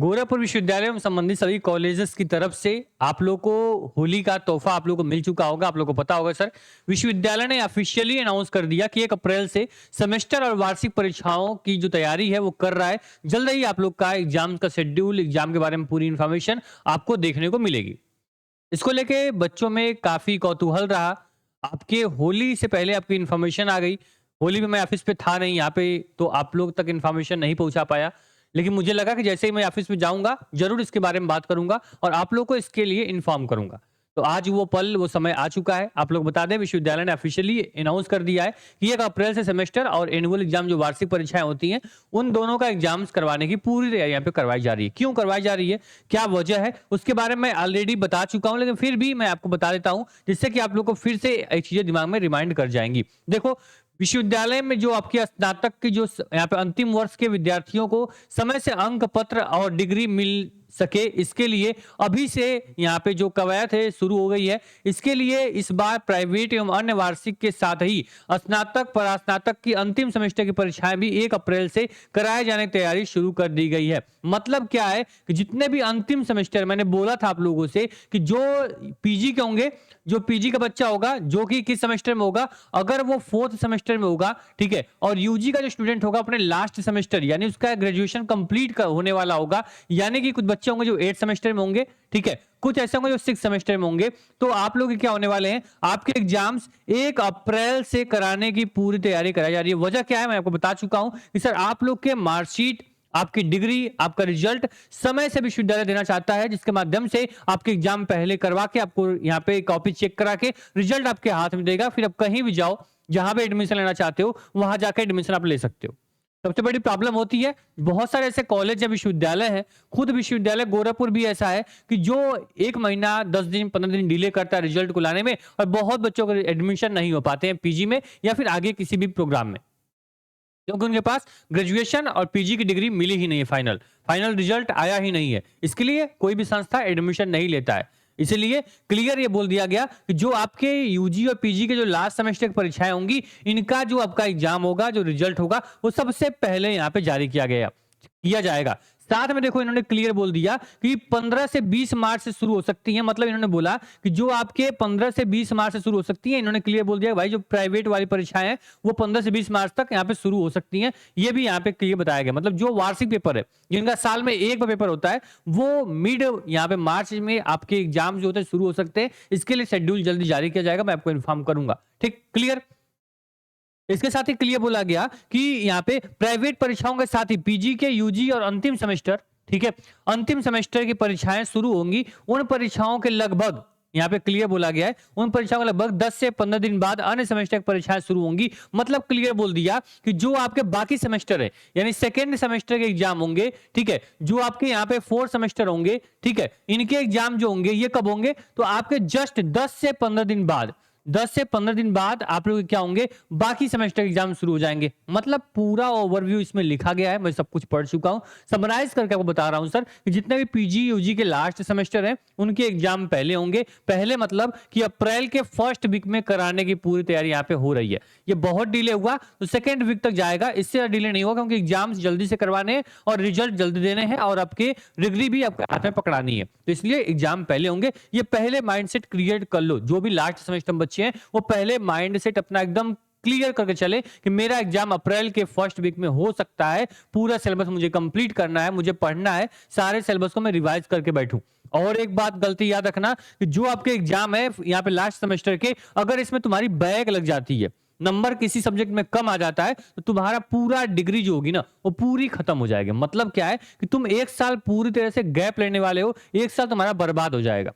गोरखपुर विश्वविद्यालय में संबंधित सभी कॉलेजेस की तरफ से आप लोग को होली का तोहफा आप लोग को मिल चुका होगा। आप लोग को पता होगा सर, विश्वविद्यालय ने ऑफिशियली अनाउंस कर दिया कि 1 अप्रैल से सेमेस्टर और वार्षिक परीक्षाओं की जो तैयारी है वो कर रहा है। जल्द ही आप लोग का एग्जाम का शेड्यूल, एग्जाम के बारे में पूरी इन्फॉर्मेशन आपको देखने को मिलेगी। इसको लेके बच्चों में काफी कौतूहल रहा। आपके होली से पहले आपकी इन्फॉर्मेशन आ गई। होली में मैं ऑफिस पे था नहीं यहाँ पे, तो आप लोग तक इन्फॉर्मेशन नहीं पहुंचा पाया। लेकिन मुझे लगा कि जैसे ही मैं ऑफिस में जाऊंगा जरूर इसके बारे में बात करूंगा और आप लोग को इसके लिए इन्फॉर्म करूंगा। तो आज वो पल, वो समय आ चुका है। आप लोग बता दें, विश्वविद्यालय ने ऑफिशियली अनाउंस कर दिया है कि 1 अप्रैल से सेमेस्टर और एनुअल एग्जाम जो वार्षिक परीक्षाएं होती हैं, उन दोनों का एग्जाम्स करवाने की पूरी तैयारी यहाँ पे करवाई जा रही है। क्यों करवाई जा रही है, क्या वजह है, उसके बारे में ऑलरेडी बता चुका हूं, लेकिन फिर भी मैं आपको बता देता हूं जिससे कि आप लोग को फिर से एक चीजें दिमाग में रिमाइंड कर जाएंगी। देखो, विश्वविद्यालय में जो आपके स्नातक की जो यहाँ पे अंतिम वर्ष के विद्यार्थियों को समय से अंक पत्र और डिग्री मिल सके, इसके लिए अभी से यहाँ पे जो कवायद है शुरू हो गई है। इसके लिए इस बार प्राइवेट एवं अन्य वार्षिक के साथ ही स्नातक परास्नातक की अंतिम सेमेस्टर की परीक्षाएं भी 1 अप्रैल से कराए जाने की तैयारी शुरू कर दी गई है। मतलब क्या है कि जितने भी अंतिम सेमेस्टर, मैंने बोला था आप लोगों से कि जो पीजी के होंगे, जो पीजी का बच्चा होगा जो कि किस सेमेस्टर में होगा, अगर वो 4th सेमेस्टर में होगा, ठीक है, और यूजी का जो स्टूडेंट होगा अपने लास्ट सेमेस्टर यानी उसका ग्रेजुएशन कंप्लीट होने वाला होगा, यानी कि कुछ बच्चे होंगे जो 8th सेमेस्टर में होंगे, ठीक है, कुछ ऐसे होंगे जो 6th सेमेस्टर में होंगे, तो आप लोग क्या होने वाले हैं, आपके एग्जाम्स 1 अप्रैल से कराने की पूरी तैयारी कराई जा रही है। वजह क्या है मैं आपको बता चुका हूं कि सर आप लोग के मार्कशीट, आपकी डिग्री, आपका रिजल्ट समय से विश्वविद्यालय देना चाहता है, जिसके माध्यम से आपके एग्जाम पहले करवा के आपको यहाँ पे कॉपी चेक करा के रिजल्ट आपके हाथ में देगा। फिर आप कहीं भी जाओ, जहां पे एडमिशन लेना चाहते हो वहां जाकर एडमिशन आप ले सकते हो। सबसे बड़ी प्रॉब्लम होती है, बहुत सारे ऐसे कॉलेज या विश्वविद्यालय है, खुद विश्वविद्यालय गोरखपुर भी ऐसा है कि जो 1 महीना 10 दिन 15 दिन डिले करता है रिजल्ट को लाने में, और बहुत बच्चों को एडमिशन नहीं हो पाते हैं पीजी में या फिर आगे किसी भी प्रोग्राम में, क्योंकि उनके पास ग्रेजुएशन और पीजी की डिग्री मिली ही नहीं है, फाइनल फाइनल रिजल्ट आया ही नहीं है। इसके लिए कोई भी संस्था एडमिशन नहीं लेता है। इसलिए क्लियर ये बोल दिया गया कि जो आपके यूजी और पीजी के जो लास्ट सेमेस्टर की परीक्षाएं होंगी, इनका जो आपका एग्जाम होगा, जो रिजल्ट होगा, वो सबसे पहले यहाँ पे जारी किया जाएगा। साथ में देखो, इन्होंने क्लियर बोल दिया कि 15 से 20 मार्च से शुरू हो सकती है। मतलब इन्होंने बोला कि जो आपके 15 से 20 मार्च से शुरू हो सकती है, इन्होंने क्लियर बोल दिया भाई जो प्राइवेट वाली परीक्षाएं हैं वो 15 से 20 मार्च तक यहाँ पे शुरू हो सकती हैं। ये भी यहाँ पे क्लियर बताया गया। मतलब जो वार्षिक पेपर है, जिनका साल में एक पेपर होता है, वो मिड यहाँ पे मार्च में आपके एग्जाम जो होते हैं शुरू हो सकते हैं। इसके लिए शेड्यूल जल्दी जारी किया जाएगा, मैं आपको इन्फॉर्म करूंगा। ठीक, क्लियर। इसके साथ ही क्लियर बोला गया कि यहाँ पे प्राइवेट परीक्षाओं के साथ ही पीजी के यूजी और अंतिम सेमेस्टर, ठीक है, अंतिम सेमेस्टर की परीक्षाएं शुरू होंगी। उन परीक्षाओं के लगभग, यहाँ पे क्लियर बोला गया है, उन परीक्षाओं के लगभग 10 से 15 दिन बाद अन्य सेमेस्टर की परीक्षाएं शुरू होंगी। मतलब क्लियर बोल दिया कि जो आपके बाकी सेमेस्टर है, यानी सेकेंड सेमेस्टर के एग्जाम होंगे, ठीक है, जो आपके यहाँ पे 4th सेमेस्टर होंगे, ठीक है, इनके एग्जाम जो होंगे ये कब होंगे, तो आपके जस्ट 10 से 15 दिन बाद, 10 से 15 दिन बाद आप लोग क्या होंगे, बाकी सेमेस्टर एग्जाम शुरू हो जाएंगे। मतलब पूरा ओवरव्यू इसमें लिखा गया है, मैं सब कुछ पढ़ चुका हूं, समराइज करके आपको बता रहा हूं सर कि जितने भी पीजी यूजी के लास्ट सेमेस्टर हैं उनके एग्जाम पहले होंगे। पहले मतलब कि अप्रैल के फर्स्ट वीक में कराने की पूरी तैयारी यहाँ पे हो रही है। ये बहुत डिले हुआ तो सेकेंड वीक तक जाएगा, इससे डिले नहीं होगा, क्योंकि एग्जाम्स जल्दी से करवाने हैं और रिजल्ट जल्दी देने हैं और आपके डिग्री भी आपके हाथ में पकड़ानी है, तो इसलिए एग्जाम पहले होंगे। ये पहले माइंडसेट क्रिएट कर लो, जो भी लास्ट सेमेस्टर बच्चे हैं वो पहले माइंडसेट अपना एकदम क्लियर करके चले कि मेरा एग्जाम अप्रैल के फर्स्ट वीक में हो सकता है। पूरा सिलेबस मुझे कंप्लीट करना है, मुझे पढ़ना है, सारे सिलेबस को मैं रिवाइज करके बैठूं। और एक बात गलती याद रखना कि जो आपके एग्जाम है यहाँ पे लास्ट सेमेस्टर के, अगर इसमें तुम्हारी बैक लग जाती है, नंबर किसी सब्जेक्ट में कम आ जाता है, तो तुम्हारा पूरा डिग्री जो होगी ना वो पूरी खत्म हो जाएगी। मतलब क्या है कि तुम 1 साल पूरी तरह से गैप लेने वाले हो, 1 साल तुम्हारा बर्बाद हो जाएगा।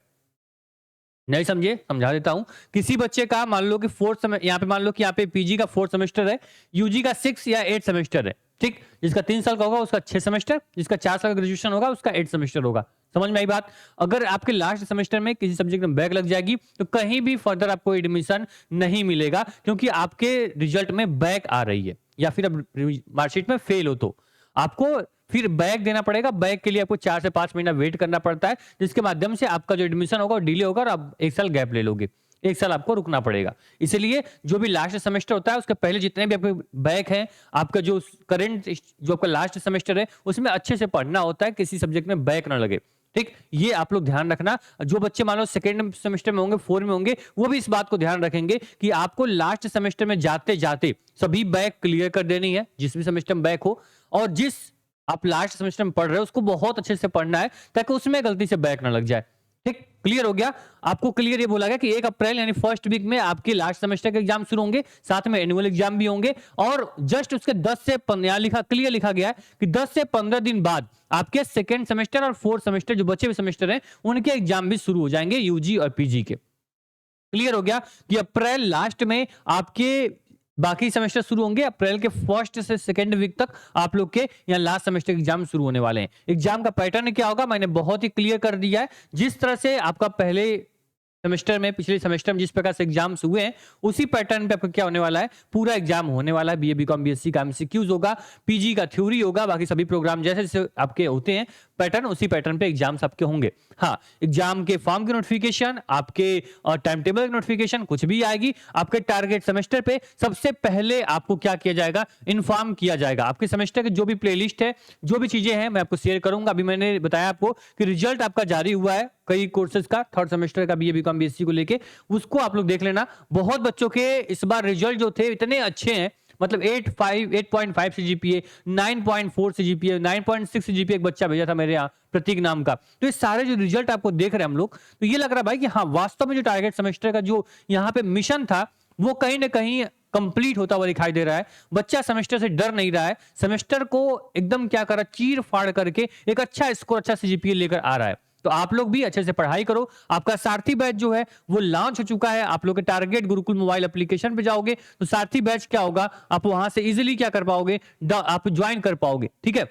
नहीं समझे, समझा देता हूं। किसी बच्चे का मान लो कि यहाँ पे मान लो कि यहाँ पे पीजी का 4th सेमेस्टर है, यूजी का 6 या 8 सेमेस्टर है, ठीक, जिसका 3 साल का होगा उसका 6 सेमेस्टर, जिसका 4 साल का ग्रेजुएशन होगा उसका 8 सेमेस्टर होगा। समझ में आई बात। अगर आपके लास्ट सेमेस्टर में किसी सब्जेक्ट में बैक लग जाएगी तो कहीं भी फर्दर आपको एडमिशन नहीं मिलेगा, क्योंकि आपके रिजल्ट में बैक आ रही है या फिर अब मार्कशीट में फेल हो तो आपको फिर बैक देना पड़ेगा। बैक के लिए आपको 4 से 5 महीना वेट करना पड़ता है, जिसके माध्यम से आपका जो एडमिशन होगा वो डिले होगा और आप 1 साल गैप ले लोगे। एक साल आपको रुकना पड़ेगा। इसलिए जो भी लास्ट सेमेस्टर होता है उसके पहले जितने भी आपके बैक हैं, आपका जो करंट जो आपका लास्ट सेमेस्टर है उसमें अच्छे से पढ़ना होता है, किसी सब्जेक्ट में बैक ना लगे। ठीक, ये आप लोग ध्यान रखना। जो बच्चे मान लो सेकेंड सेमेस्टर में होंगे, 4 में होंगे, वो भी इस बात को ध्यान रखेंगे कि आपको लास्ट सेमेस्टर में जाते जाते सभी बैक क्लियर कर देनी है, जिस भी सेमेस्टर में बैक हो, और जिस आप लास्ट सेमेस्टर में पढ़ रहे हो उसको बहुत अच्छे से पढ़ना है ताकि उसमें गलती से बैक ना लग जाए। ठीक, क्लियर हो गया आपको? क्लियर ये बोला गया कि 1 अप्रैल यानी फर्स्ट वीक में आपके लास्ट सेमेस्टर के एग्जाम शुरू होंगे, साथ में एनुअल एग्जाम भी होंगे, और जस्ट उसके 10 से 15 क्लियर लिखा गया है कि 10 से 15 दिन बाद आपके सेकेंड सेमेस्टर और फोर्थ सेमेस्टर जो बचे हुए सेमेस्टर हैं उनके एग्जाम भी शुरू हो जाएंगे, यूजी और पीजी के। क्लियर हो गया कि अप्रैल लास्ट में आपके बाकी सेमेस्टर शुरू होंगे, अप्रैल के फर्स्ट से सेकेंड वीक तक आप लोग के यहाँ लास्ट सेमेस्टर एग्जाम शुरू होने वाले हैं। एग्जाम का पैटर्न क्या होगा मैंने बहुत ही क्लियर कर दिया है। जिस तरह से आपका पहले सेमेस्टर में, पिछले सेमेस्टर में जिस प्रकार से एग्जाम्स हुए हैं, उसी पैटर्न पे आपका क्या होने वाला है, पूरा एग्जाम होने वाला है। बीए बीकॉम बीएससी का एमसीक्यूज होगा, पीजी का थ्योरी होगा, बाकी सभी प्रोग्राम जैसे जैसे आपके होते हैं पैटर्न, उसी पैटर्न पे एग्जाम्स आपके होंगे। हाँ, एग्जाम के फॉर्म की नोटिफिकेशन, आपके टाइम टेबल की नोटिफिकेशन कुछ भी आएगी, आपके टारगेट सेमेस्टर पे सबसे पहले आपको क्या किया जाएगा, इन्फॉर्म किया जाएगा। आपके सेमेस्टर के जो भी प्लेलिस्ट है, जो भी चीजें हैं मैं आपको शेयर करूंगा। अभी मैंने बताया आपको कि रिजल्ट आपका जारी हुआ है कई कोर्सेज का, थर्ड सेमेस्टर का बीए बीकॉम बीएससी को लेके, उसको आप लोग देख लेना। बहुत बच्चों के इस बार रिजल्ट जो थे इतने अच्छे हैं, मतलब 8.5 से जीपीए, 9.4 से जीपीए, 9.6 से जीपीए एक बच्चा भेजा था मेरे यहाँ प्रतीक नाम का। तो ये सारे जो रिजल्ट आपको देख रहे हैं हम लोग, तो ये लग रहा है भाई कि हाँ वास्तव में जो टारगेट सेमेस्टर का जो यहाँ पे मिशन था वो कहीं ना कहीं कंप्लीट होता हुआ दिखाई दे रहा है। बच्चा सेमेस्टर से डर नहीं रहा है, सेमेस्टर को एकदम क्या कर रहा है, चीर फाड़ करके एक अच्छा स्कोर, अच्छा सीजीपीए लेकर आ रहा है। तो आप लोग भी अच्छे से पढ़ाई करो। आपका सारथी बैच जो है वो लॉन्च हो चुका है। आप लोग के टारगेट गुरुकुल मोबाइल एप्लीकेशन पे जाओगे तो सारथी बैच क्या होगा, आप वहां से इजीली क्या कर पाओगे, आप ज्वाइन कर पाओगे। ठीक है,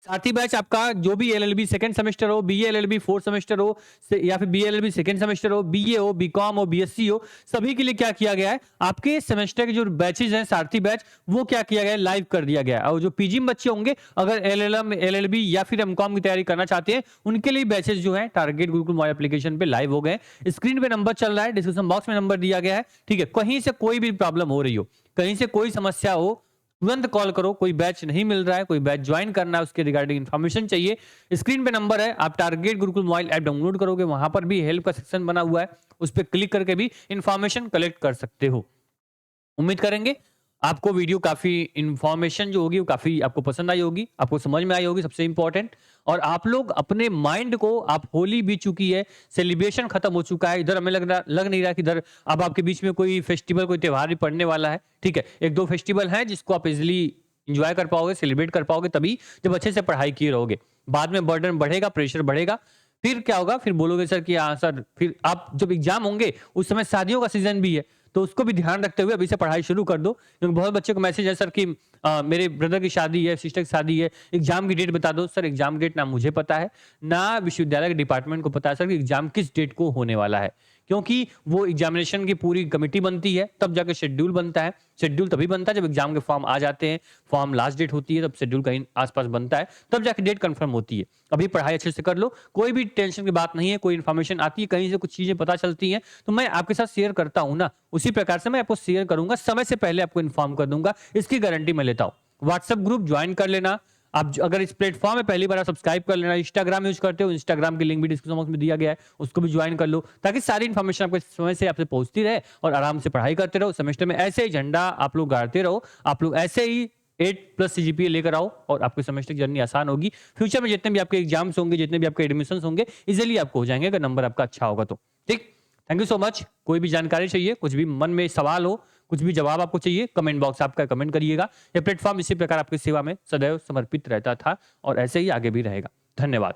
साथ ही बैच आपका जो भी एलएलबी सेकंड सेमेस्टर हो, बीए एलएलबी फोर्थ सेमेस्टर हो, या फिर बीए एलएलबी सेकंड सेमेस्टर हो, बीए हो, बीकॉम हो, बीएससी हो, सभी के लिए क्या किया गया है, आपके सेमेस्टर के जो बैचेज हैं सारथी बैच, वो क्या किया गया है, लाइव कर दिया गया है। और जो पीजी में बच्चे होंगे, अगर एलएलएम एलएलबी या फिर एमकॉम की तैयारी करना चाहते हैं, उनके लिए बैचेज जो है टारगेट गुरुकुल मोबाइल एप्लीकेशन पे लाइव हो गए। स्क्रीन पे नंबर चल रहा है, डिस्क्रिप्शन बॉक्स में नंबर दिया गया है। ठीक है, कहीं से कोई भी प्रॉब्लम हो रही हो, कहीं से कोई समस्या हो, तुरंत कॉल करो। कोई बैच नहीं मिल रहा है, कोई बैच ज्वाइन करना है, उसके रिगार्डिंग इन्फॉर्मेशन चाहिए, स्क्रीन पे नंबर है। आप target Gurukul mobile app download करोगे, वहां पर भी हेल्प का सेक्शन बना हुआ है, उस पर क्लिक करके भी इंफॉर्मेशन कलेक्ट कर सकते हो। उम्मीद करेंगे आपको वीडियो काफी इंफॉर्मेशन जो होगी वो काफी आपको पसंद आई होगी, आपको समझ में आई होगी, सबसे इंपॉर्टेंट। और आप लोग अपने माइंड को, आप होली बीत चुकी है, सेलिब्रेशन खत्म हो चुका है, इधर हमें लग नहीं रहा कि इधर अब आपके बीच में कोई फेस्टिवल, कोई त्योहार भी पड़ने वाला है। ठीक है, 1-2 फेस्टिवल हैं जिसको आप इजिली इंजॉय कर पाओगे, सेलिब्रेट कर पाओगे, तभी जब अच्छे से पढ़ाई किए रहोगे। बाद में बर्डन बढ़ेगा, प्रेशर बढ़ेगा, फिर क्या होगा, फिर बोलोगे सर कि हाँ सर, फिर आप जब एग्जाम होंगे उस समय शादियों का सीजन भी है, तो उसको भी ध्यान रखते हुए अभी से पढ़ाई शुरू कर दो। क्योंकि बहुत बच्चे को मैसेज है सर कि मेरे ब्रदर की शादी है, सिस्टर की शादी है, एग्जाम की डेट बता दो। सर एग्जाम डेट ना मुझे पता है ना विश्वविद्यालय के डिपार्टमेंट को पता है सर कि एग्जाम किस डेट को होने वाला है, क्योंकि वो एग्जामिनेशन की पूरी कमेटी बनती है, तब जाके शेड्यूल बनता है। शेड्यूल तभी बनता है जब एग्जाम के फॉर्म आ जाते हैं, फॉर्म लास्ट डेट होती है, तब शेड्यूल कहीं आसपास बनता है, तब जाके डेट कंफर्म होती है। अभी पढ़ाई अच्छे से कर लो, कोई भी टेंशन की बात नहीं है। कोई इन्फॉर्मेशन आती है, कहीं से कुछ चीजें पता चलती हैं, तो मैं आपके साथ शेयर करता हूं ना, उसी प्रकार से मैं आपको शेयर करूंगा, समय से पहले आपको इन्फॉर्म कर दूंगा, इसकी गारंटी मैं लेता हूं। व्हाट्सएप ग्रुप ज्वाइन कर लेना आप, अगर इस प्लेटफॉर्म में पहली बार सब्सक्राइब कर लेना। इंस्टाग्राम यूज करते हो, इंस्टाग्राम की लिंक भी डिस्क्रिप्शन बॉक्स में दिया गया है, उसको भी ज्वाइन कर लो, ताकि सारी इन्फॉर्मेशन आपके समय से आपसे पहुंचती रहे और आराम से पढ़ाई करते रहो। सेमेस्टर में ऐसे ही झंडा आप लोग गाड़ते रहो, आप लोग ऐसे ही 8+ सीजीपीए लेकर आओ और आपकी सेमेस्टर की जर्नी आसान होगी। फ्यूचर में जितने भी आपके एग्जाम्स होंगे, जितने भी आपके एडमिशन होंगे, इजिली आपको हो जाएंगे अगर नंबर आपका अच्छा होगा तो। ठीक, थैंक यू सो मच। कोई भी जानकारी चाहिए, कुछ भी मन में सवाल हो, कुछ भी जवाब आपको चाहिए, कमेंट बॉक्स आपका कमेंट करिएगा। यह प्लेटफॉर्म इसी प्रकार आपकी सेवा में सदैव समर्पित रहता था और ऐसे ही आगे भी रहेगा। धन्यवाद।